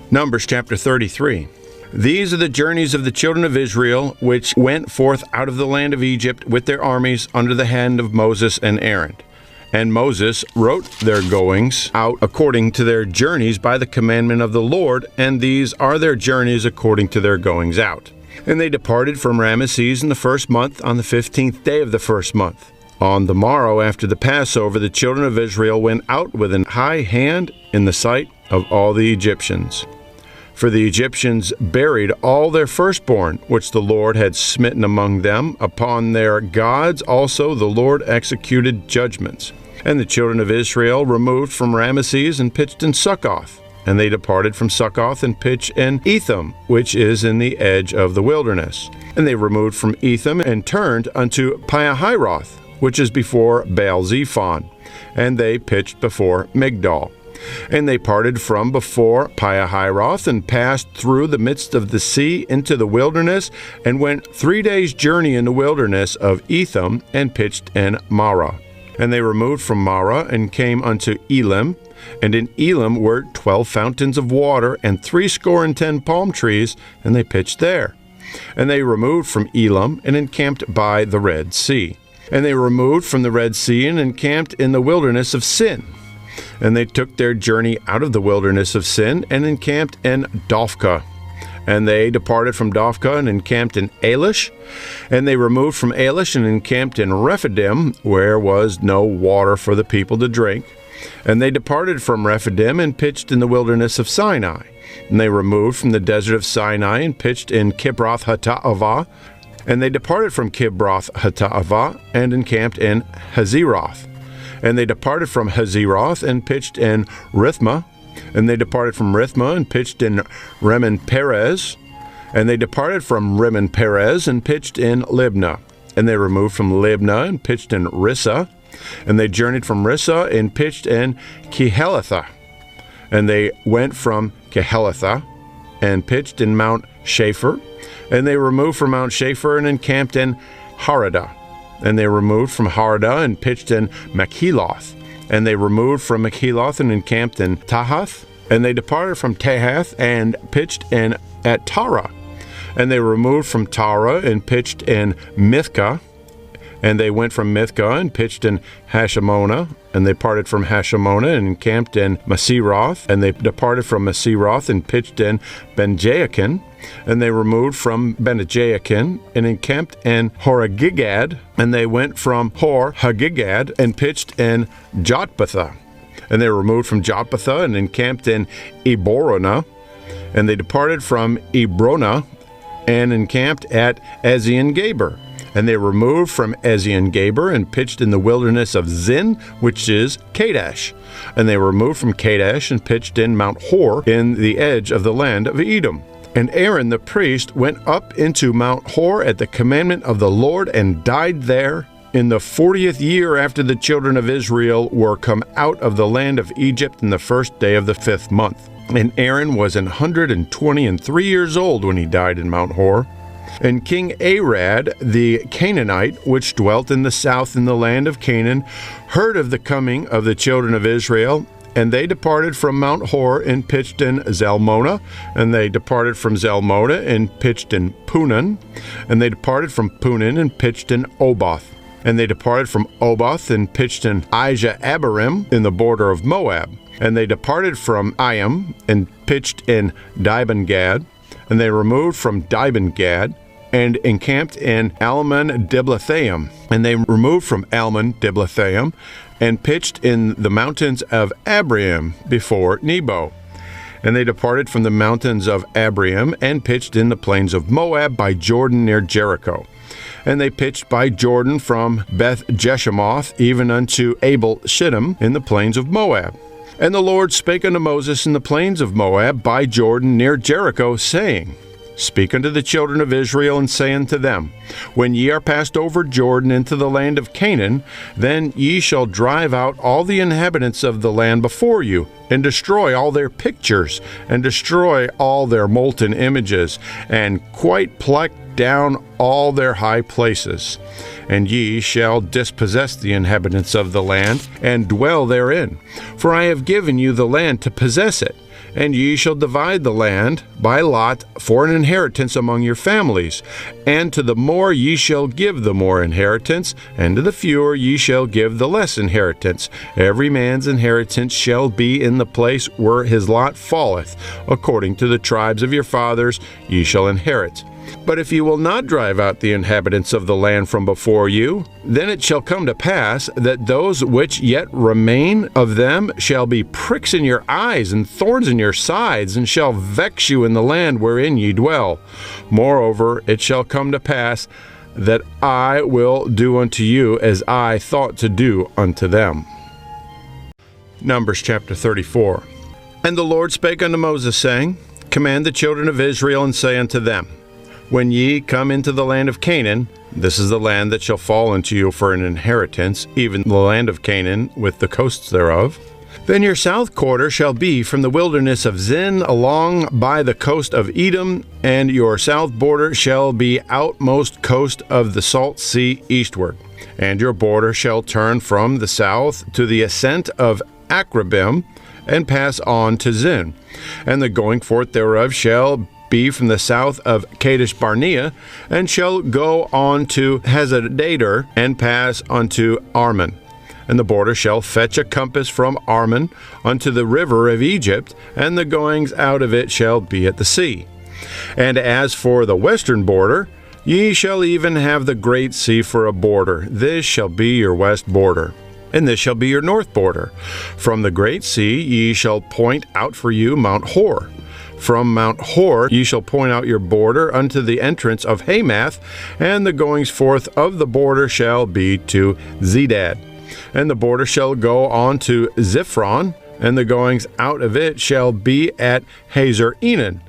Numbers chapter 33. These are the journeys of the children of Israel, which went forth out of the land of Egypt with their armies under the hand of Moses and Aaron. And Moses wrote their goings out according to their journeys by the commandment of the Lord, and these are their journeys according to their goings out. And they departed from Rameses in the first month, on the 15th day of the first month. On the morrow after the Passover, the children of Israel went out with an high hand in the sight of all the Egyptians. For the Egyptians buried all their firstborn, which the Lord had smitten among them. Upon their gods also the Lord executed judgments. And the children of Israel removed from Rameses and pitched in Succoth. And they departed from Succoth and pitched in Etham, which is in the edge of the wilderness. And they removed from Etham and turned unto Pihahiroth, which is before Baalzephon. And they pitched before Migdol. And they parted from before Pihahiroth and passed through the midst of the sea into the wilderness, and went 3 days' journey in the wilderness of Etham, and pitched in Marah. And they removed from Marah and came unto Elim, and in Elim were 12 fountains of water, and 70 palm trees, and they pitched there. And they removed from Elim and encamped by the Red Sea. And they removed from the Red Sea and encamped in the wilderness of Sin. And they took their journey out of the wilderness of Sin and encamped in Dophkah. And they departed from Dophkah and encamped in Elish. And they removed from Elish and encamped in Rephidim, where was no water for the people to drink. And they departed from Rephidim and pitched in the wilderness of Sinai. And they removed from the desert of Sinai and pitched in Kibroth Hattaavah. And they departed from Kibroth Hattaavah and encamped in Hazeroth. And they departed from Hazeroth and pitched in Rithmah. And they departed from Rithmah and pitched in Rimmon Perez. And they departed from Rimmon Perez and pitched in Libnah. And they removed from Libnah and pitched in Rissah. And they journeyed from Rissah and pitched in Kehelatha. And they went from Kehelatha and pitched in Mount Shapher. And they removed from Mount Shapher and encamped in Haradah. And they removed from Haradah and pitched in Machheloth. And they removed from Machheloth and encamped in Tahath. And they departed from Tahath and pitched in at Tarah. And they removed from Tarah and pitched in Mithkah. And they went from Mithkah and pitched in Hashmonah. And they parted from Hashmonah and encamped in Masiroth. And they departed from Masiroth and pitched in Ben-Jaakan. And they removed from Ben-Jaakan and encamped in Hor-Haggidgad. And they went from Hor-Haggidgad and pitched in Jotbathah. And they removed from Jotbathah and encamped in Eborona. And they departed from Ebrona and encamped at Ezion-Geber. And they removed from Ezion-Geber and pitched in the wilderness of Zin, which is Kadesh. And they removed from Kadesh and pitched in Mount Hor in the edge of the land of Edom. And Aaron the priest went up into Mount Hor at the commandment of the Lord and died there in the 40th year after the children of Israel were come out of the land of Egypt in the first day of the 5th month. And Aaron was 123 years old when he died in Mount Hor. And King Arad the Canaanite, which dwelt in the south in the land of Canaan, heard of the coming of the children of Israel. And they departed from Mount Hor and pitched in Zalmonah. And they departed from Zalmonah and pitched in Punan. And they departed from Punan and pitched in Oboth. And they departed from Oboth and pitched in Ijah-Abarim in the border of Moab. And they departed from Iam and pitched in Dibon-Gad. And they removed from Dibon-Gad and encamped in Almon-Diblathaim. And they removed from Almon-Diblathaim and pitched in the mountains of Abraim before Nebo. And they departed from the mountains of Abraim and pitched in the plains of Moab by Jordan near Jericho. And they pitched by Jordan from Beth-Jeshemoth even unto Abel-Shittim in the plains of Moab. And the Lord spake unto Moses in the plains of Moab by Jordan near Jericho, saying, Speak unto the children of Israel, and say unto them, When ye are passed over Jordan into the land of Canaan, then ye shall drive out all the inhabitants of the land before you, and destroy all their pictures, and destroy all their molten images, and quite pluck down all their high places. And ye shall dispossess the inhabitants of the land, and dwell therein. For I have given you the land to possess it. And ye shall divide the land by lot for an inheritance among your families. And to the more ye shall give the more inheritance, and to the fewer ye shall give the less inheritance. Every man's inheritance shall be in the place where his lot falleth. According to the tribes of your fathers ye shall inherit. But if you will not drive out the inhabitants of the land from before you, then it shall come to pass that those which yet remain of them shall be pricks in your eyes and thorns in your sides, and shall vex you in the land wherein ye dwell. Moreover, it shall come to pass that I will do unto you as I thought to do unto them. Numbers chapter 34. And the Lord spake unto Moses, saying, Command the children of Israel, and say unto them, When ye come into the land of Canaan, this is the land that shall fall unto you for an inheritance, even the land of Canaan with the coasts thereof. Then your south quarter shall be from the wilderness of Zin along by the coast of Edom, and your south border shall be outmost coast of the salt sea eastward. And your border shall turn from the south to the ascent of Akrabim, and pass on to Zin. And the going forth thereof shall be from the south of Kadesh Barnea, and shall go on to Hazadader, and pass unto Armon. And the border shall fetch a compass from Armon unto the river of Egypt, and the goings out of it shall be at the sea. And as for the western border, ye shall even have the great sea for a border. This shall be your west border. And this shall be your north border. From the great sea ye shall point out for you Mount Hor. From Mount Hor ye shall point out your border unto the entrance of Hamath, and the goings forth of the border shall be to Zedad. And the border shall go on to Ziphron, and the goings out of it shall be at Hazer Enan.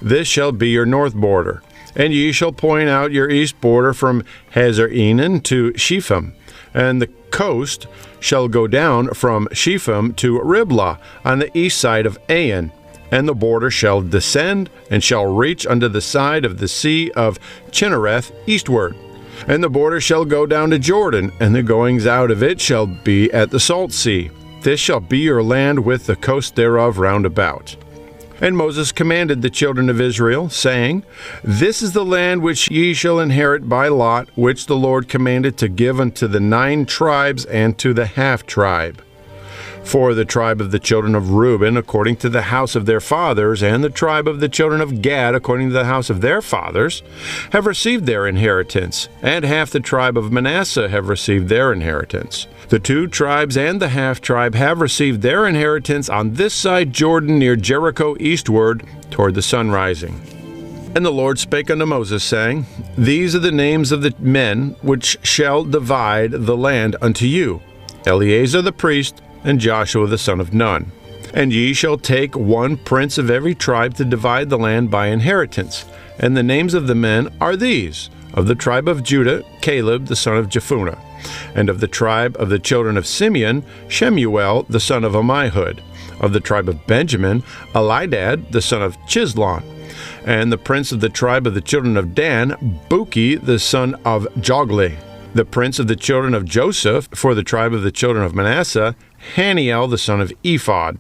This shall be your north border. And ye shall point out your east border from Hazer Enan to Shepham, and the coast shall go down from Shepham to Riblah on the east side of Ain. And the border shall descend, and shall reach unto the side of the sea of Chinnereth eastward. And the border shall go down to Jordan, and the goings out of it shall be at the salt sea. This shall be your land with the coast thereof round about. And Moses commanded the children of Israel, saying, This is the land which ye shall inherit by lot, which the Lord commanded to give unto the 9 tribes and to the half tribe. For the tribe of the children of Reuben, according to the house of their fathers, and the tribe of the children of Gad, according to the house of their fathers, have received their inheritance, and half the tribe of Manasseh have received their inheritance. The 2 tribes and the half tribe have received their inheritance on this side Jordan near Jericho eastward toward the sun rising. And the Lord spake unto Moses, saying, These are the names of the men which shall divide the land unto you, Eleazar the priest, and Joshua the son of Nun. And ye shall take 1 prince of every tribe to divide the land by inheritance. And the names of the men are these: of the tribe of Judah, Caleb the son of Jephunneh; and of the tribe of the children of Simeon, Shemuel the son of Ammihud; of the tribe of Benjamin, Elidad the son of Chislon; and the prince of the tribe of the children of Dan, Buki the son of Jogli; the prince of the children of Joseph, for the tribe of the children of Manasseh, Haniel the son of Ephod;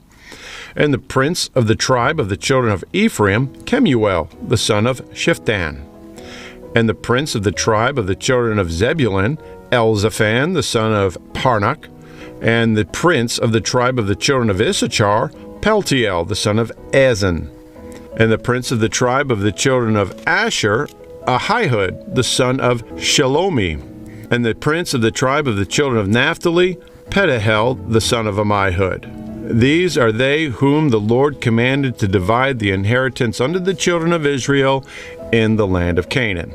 and the prince of the tribe of the children of Ephraim, Kemuel the son of Shiftan; and the prince of the tribe of the children of Zebulun, Elzaphan the son of Parnach; and the prince of the tribe of the children of Issachar, Peltiel the son of Azan; and the prince of the tribe of the children of Asher, Ahihud the son of Shelomi; and the prince of the tribe of the children of Naphtali, Pedahel the son of Ammihud. These are they whom the Lord commanded to divide the inheritance unto the children of Israel in the land of Canaan.